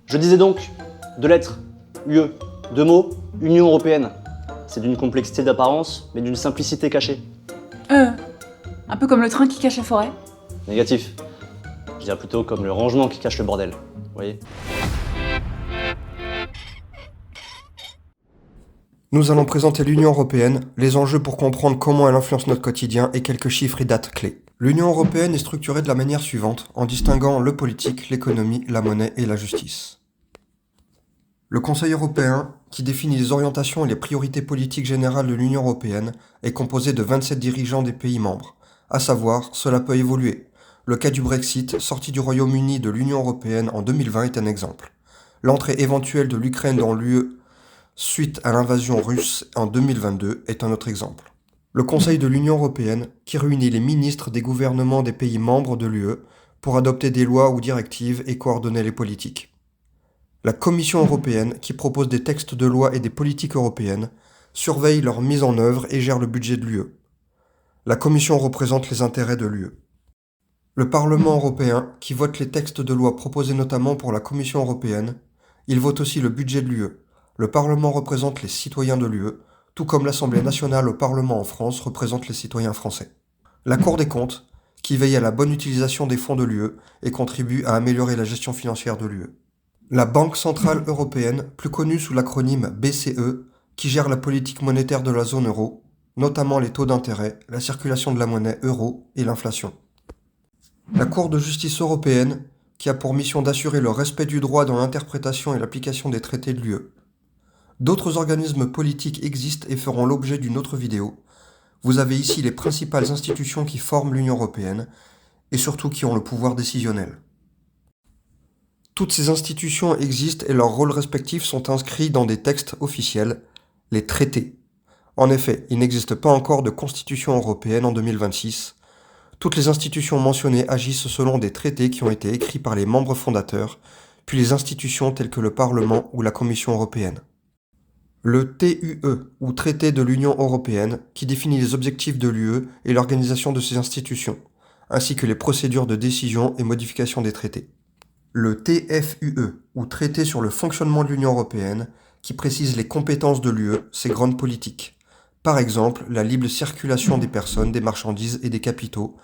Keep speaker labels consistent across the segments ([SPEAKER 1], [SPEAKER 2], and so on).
[SPEAKER 1] Je disais donc, deux lettres, UE, deux mots, Union Européenne. C'est d'une complexité d'apparence, mais d'une simplicité cachée.
[SPEAKER 2] Un peu comme le train qui cache la forêt.
[SPEAKER 1] Négatif. Je dirais plutôt comme le rangement qui cache le bordel. Vous voyez ?
[SPEAKER 3] Nous allons présenter l'Union européenne, les enjeux pour comprendre comment elle influence notre quotidien et quelques chiffres et dates clés. L'Union européenne est structurée de la manière suivante, en distinguant le politique, l'économie, la monnaie et la justice. Le Conseil européen, qui définit les orientations et les priorités politiques générales de l'Union européenne, est composé de 27 dirigeants des pays membres. À savoir, cela peut évoluer. Le cas du Brexit, sortie du Royaume-Uni de l'Union européenne en 2020 est un exemple. L'entrée éventuelle de l'Ukraine dans l'UE suite à l'invasion russe en 2022 est un autre exemple. Le Conseil de l'Union européenne, qui réunit les ministres des gouvernements des pays membres de l'UE pour adopter des lois ou directives et coordonner les politiques. La Commission européenne, qui propose des textes de loi et des politiques européennes, surveille leur mise en œuvre et gère le budget de l'UE. La Commission représente les intérêts de l'UE. Le Parlement européen, qui vote les textes de loi proposés notamment pour la Commission européenne, il vote aussi le budget de l'UE. Le Parlement représente les citoyens de l'UE, tout comme l'Assemblée nationale au Parlement en France représente les citoyens français. La Cour des comptes, qui veille à la bonne utilisation des fonds de l'UE et contribue à améliorer la gestion financière de l'UE. La Banque centrale européenne, plus connue sous l'acronyme BCE, qui gère la politique monétaire de la zone euro, notamment les taux d'intérêt, la circulation de la monnaie euro et l'inflation. La Cour de justice européenne, qui a pour mission d'assurer le respect du droit dans l'interprétation et l'application des traités de l'UE. D'autres organismes politiques existent et feront l'objet d'une autre vidéo. Vous avez ici les principales institutions qui forment l'Union européenne et surtout qui ont le pouvoir décisionnel. Toutes ces institutions existent et leurs rôles respectifs sont inscrits dans des textes officiels, les traités. En effet, il n'existe pas encore de constitution européenne en 2026. Toutes les institutions mentionnées agissent selon des traités qui ont été écrits par les membres fondateurs, puis les institutions telles que le Parlement ou la Commission européenne. Le TUE, ou Traité de l'Union européenne, qui définit les objectifs de l'UE et l'organisation de ses institutions, ainsi que les procédures de décision et modification des traités. Le TFUE, ou Traité sur le fonctionnement de l'Union européenne, qui précise les compétences de l'UE, ses grandes politiques. Par exemple, la libre circulation des personnes, des marchandises et des capitaux,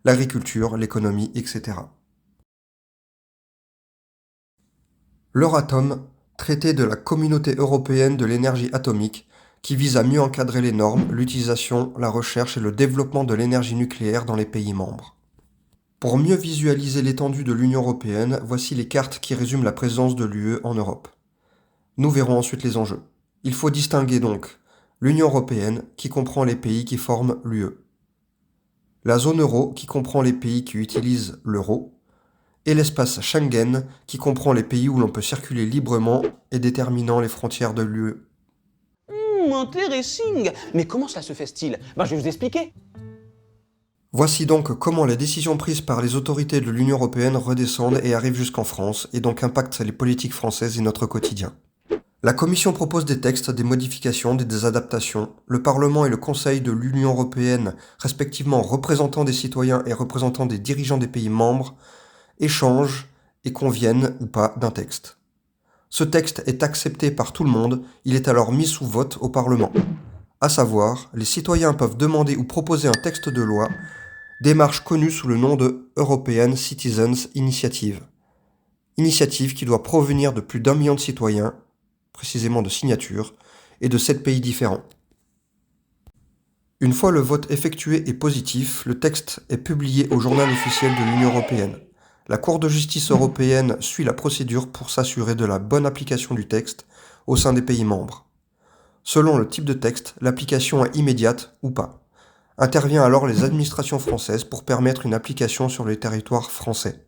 [SPEAKER 3] l'agriculture, l'économie, etc. L'Euratom, traité de la Communauté européenne de l'énergie atomique, qui vise à mieux encadrer les normes, l'utilisation, la recherche et le développement de l'énergie nucléaire dans les pays membres. Pour mieux visualiser l'étendue de l'Union européenne, voici les cartes qui résument la présence de l'UE en Europe. Nous verrons ensuite les enjeux. Il faut distinguer donc l'Union européenne, qui comprend les pays qui forment l'UE, la zone euro, qui comprend les pays qui utilisent l'euro, et l'espace Schengen, qui comprend les pays où l'on peut circuler librement et déterminant les frontières de l'UE.
[SPEAKER 4] Intéressant. Mais comment cela se fait-il ? Je vais vous expliquer.
[SPEAKER 3] Voici donc comment les décisions prises par les autorités de l'Union européenne redescendent et arrivent jusqu'en France, et donc impactent les politiques françaises et notre quotidien. La Commission propose des textes, des modifications, des adaptations. Le Parlement et le Conseil de l'Union européenne, respectivement représentants des citoyens et représentants des dirigeants des pays membres, échangent et conviennent ou pas d'un texte. Ce texte est accepté par tout le monde, il est alors mis sous vote au Parlement. À savoir, les citoyens peuvent demander ou proposer un texte de loi, démarche connue sous le nom de European Citizens Initiative. Initiative qui doit provenir de plus d'1 million de citoyens, précisément de signatures, et de 7 pays différents. Une fois le vote effectué et positif, le texte est publié au journal officiel de l'Union européenne. La Cour de justice européenne suit la procédure pour s'assurer de la bonne application du texte au sein des pays membres. Selon le type de texte, l'application est immédiate ou pas. Intervient alors les administrations françaises pour permettre une application sur le territoire français.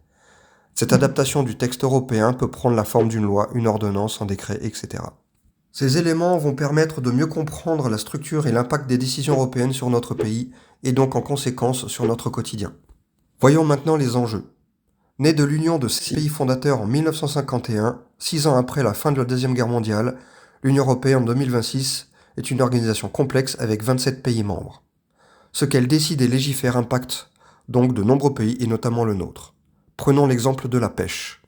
[SPEAKER 3] Cette adaptation du texte européen peut prendre la forme d'une loi, une ordonnance, un décret, etc. Ces éléments vont permettre de mieux comprendre la structure et l'impact des décisions européennes sur notre pays et donc en conséquence sur notre quotidien. Voyons maintenant les enjeux. Né de l'union de 6 pays fondateurs en 1951, 6 ans après la fin de la Deuxième Guerre mondiale, l'Union européenne en 2026 est une organisation complexe avec 27 pays membres. Ce qu'elle décide et légifère impacte donc de nombreux pays et notamment le nôtre. Prenons l'exemple de la pêche.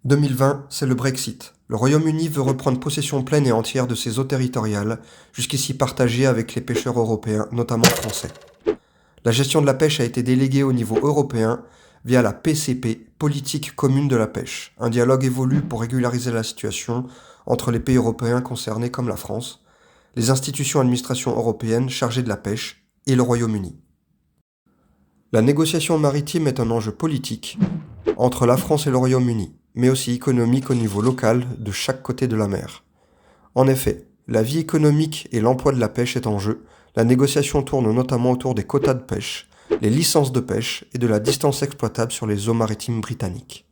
[SPEAKER 3] 2020, c'est le Brexit. Le Royaume-Uni veut reprendre possession pleine et entière de ses eaux territoriales, jusqu'ici partagées avec les pêcheurs européens, notamment français. La gestion de la pêche a été déléguée au niveau européen via la PCP, Politique commune de la pêche. Un dialogue évolue pour régulariser la situation entre les pays européens concernés comme la France, les institutions et administrations européennes chargées de la pêche et le Royaume-Uni. La négociation maritime est un enjeu politique entre la France et le Royaume-Uni, mais aussi économique au niveau local de chaque côté de la mer. En effet, la vie économique et l'emploi de la pêche est en jeu. La négociation tourne notamment autour des quotas de pêche, les licences de pêche et de la distance exploitable sur les eaux maritimes britanniques.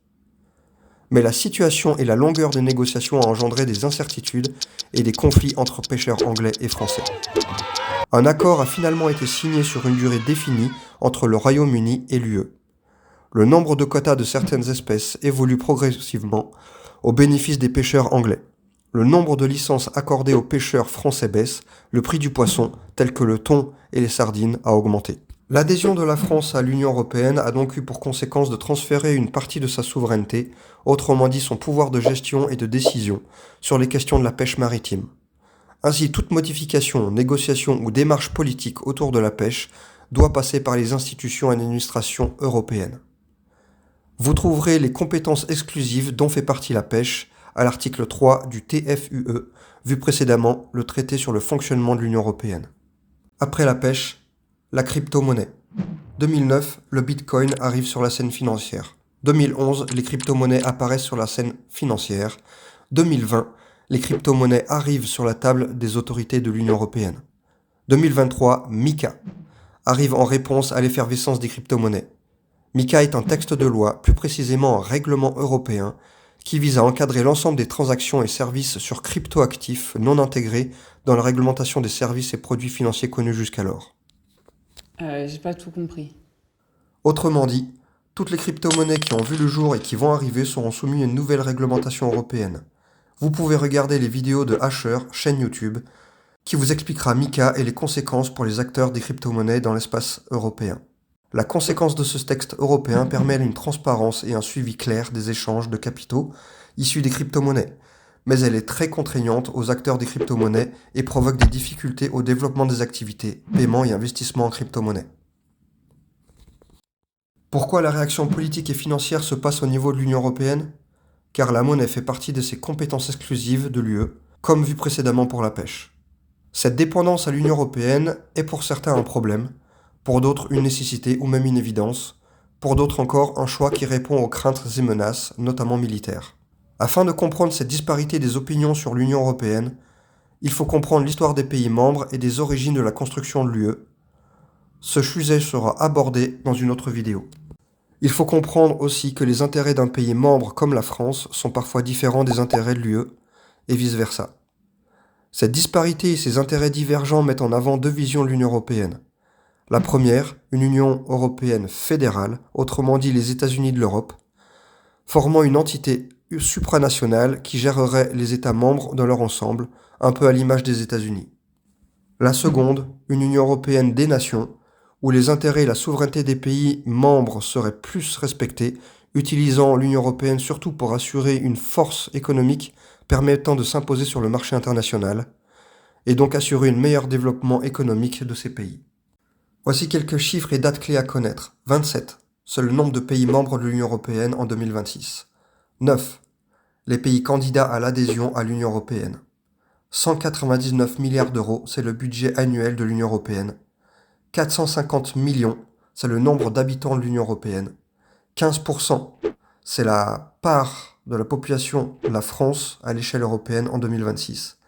[SPEAKER 3] Mais la situation et la longueur des négociations ont engendré des incertitudes et des conflits entre pêcheurs anglais et français. Un accord a finalement été signé sur une durée définie entre le Royaume-Uni et l'UE. Le nombre de quotas de certaines espèces évolue progressivement au bénéfice des pêcheurs anglais. Le nombre de licences accordées aux pêcheurs français baisse, le prix du poisson, tel que le thon et les sardines, a augmenté. L'adhésion de la France à l'Union européenne a donc eu pour conséquence de transférer une partie de sa souveraineté, autrement dit son pouvoir de gestion et de décision, sur les questions de la pêche maritime. Ainsi, toute modification, négociation ou démarche politique autour de la pêche doit passer par les institutions et administrations européennes. Vous trouverez les compétences exclusives dont fait partie la pêche à l'article 3 du TFUE, vu précédemment le traité sur le fonctionnement de l'Union européenne. Après la pêche, la crypto-monnaie. 2009, le Bitcoin arrive sur la scène financière. 2011, les crypto-monnaies apparaissent sur la scène financière. 2020, les crypto-monnaies arrivent sur la table des autorités de l'Union européenne. 2023, MiCA arrive en réponse à l'effervescence des crypto-monnaies. MiCA est un texte de loi, plus précisément un règlement européen, qui vise à encadrer l'ensemble des transactions et services sur crypto-actifs non intégrés dans la réglementation des services et produits financiers connus jusqu'alors.
[SPEAKER 2] J'ai pas tout compris.
[SPEAKER 3] Autrement dit, toutes les crypto-monnaies qui ont vu le jour et qui vont arriver seront soumises à une nouvelle réglementation européenne. Vous pouvez regarder les vidéos de Hasher, chaîne YouTube, qui vous expliquera MiCA et les conséquences pour les acteurs des crypto-monnaies dans l'espace européen. La conséquence de ce texte européen permet une transparence et un suivi clair des échanges de capitaux issus des crypto-monnaies, mais elle est très contraignante aux acteurs des crypto-monnaies et provoque des difficultés au développement des activités, paiements et investissements en crypto-monnaies. Pourquoi la réaction politique et financière se passe au niveau de l'Union européenne ? Car la monnaie fait partie de ses compétences exclusives de l'UE, comme vu précédemment pour la pêche. Cette dépendance à l'Union européenne est pour certains un problème, pour d'autres une nécessité ou même une évidence, pour d'autres encore un choix qui répond aux craintes et menaces, notamment militaires. Afin de comprendre cette disparité des opinions sur l'Union européenne, il faut comprendre l'histoire des pays membres et des origines de la construction de l'UE. Ce sujet sera abordé dans une autre vidéo. Il faut comprendre aussi que les intérêts d'un pays membre comme la France sont parfois différents des intérêts de l'UE, et vice-versa. Cette disparité et ces intérêts divergents mettent en avant deux visions de l'Union européenne. La première, une Union européenne fédérale, autrement dit les États-Unis de l'Europe, formant une entité supranationale qui gérerait les États membres dans leur ensemble, un peu à l'image des États-Unis. La seconde, une Union européenne des nations, où les intérêts et la souveraineté des pays membres seraient plus respectés, utilisant l'Union européenne surtout pour assurer une force économique permettant de s'imposer sur le marché international, et donc assurer un meilleur développement économique de ces pays. Voici quelques chiffres et dates clés à connaître. 27. C'est le nombre de pays membres de l'Union européenne en 2026. 9. Les pays candidats à l'adhésion à l'Union européenne. 199 milliards d'euros, c'est le budget annuel de l'Union européenne. 450 millions, c'est le nombre d'habitants de l'Union européenne. 15%, c'est la part de la population de la France à l'échelle européenne en 2026.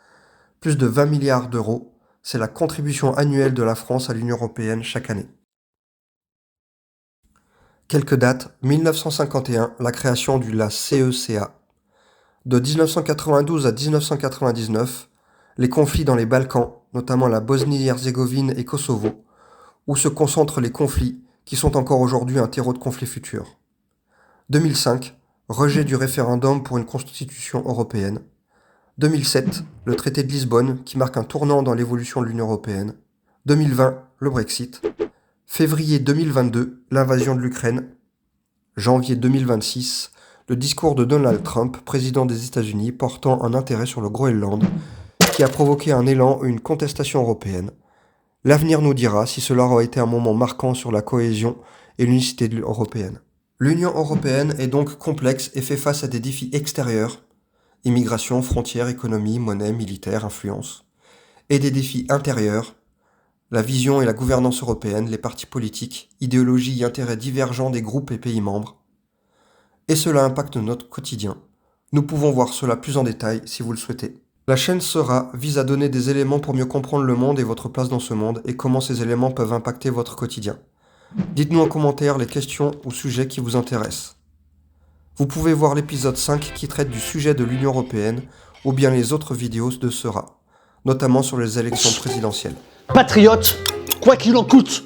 [SPEAKER 3] Plus de 20 milliards d'euros, c'est la contribution annuelle de la France à l'Union européenne chaque année. Quelques dates. 1951, la création de la CECA. De 1992 à 1999, les conflits dans les Balkans, notamment la Bosnie-Herzégovine et Kosovo, où se concentrent les conflits qui sont encore aujourd'hui un terreau de conflits futurs. 2005, rejet du référendum pour une constitution européenne. 2007, le traité de Lisbonne qui marque un tournant dans l'évolution de l'Union européenne. 2020, le Brexit. Février 2022, l'invasion de l'Ukraine. Janvier 2026, le discours de Donald Trump, président des États-Unis, portant un intérêt sur le Groenland, qui a provoqué un élan et une contestation européenne. L'avenir nous dira si cela aura été un moment marquant sur la cohésion et l'unicité européenne. L'Union européenne est donc complexe et fait face à des défis extérieurs, immigration, frontières, économie, monnaie, militaire, influence, et des défis intérieurs, la vision et la gouvernance européenne, les partis politiques, idéologies et intérêts divergents des groupes et pays membres. Et cela impacte notre quotidien. Nous pouvons voir cela plus en détail si vous le souhaitez. La chaîne Sera vise à donner des éléments pour mieux comprendre le monde et votre place dans ce monde et comment ces éléments peuvent impacter votre quotidien. Dites-nous en commentaire les questions ou sujets qui vous intéressent. Vous pouvez voir l'épisode 5 qui traite du sujet de l'Union européenne ou bien les autres vidéos de Sera, notamment sur les élections présidentielles.
[SPEAKER 1] Patriote, quoi qu'il en coûte.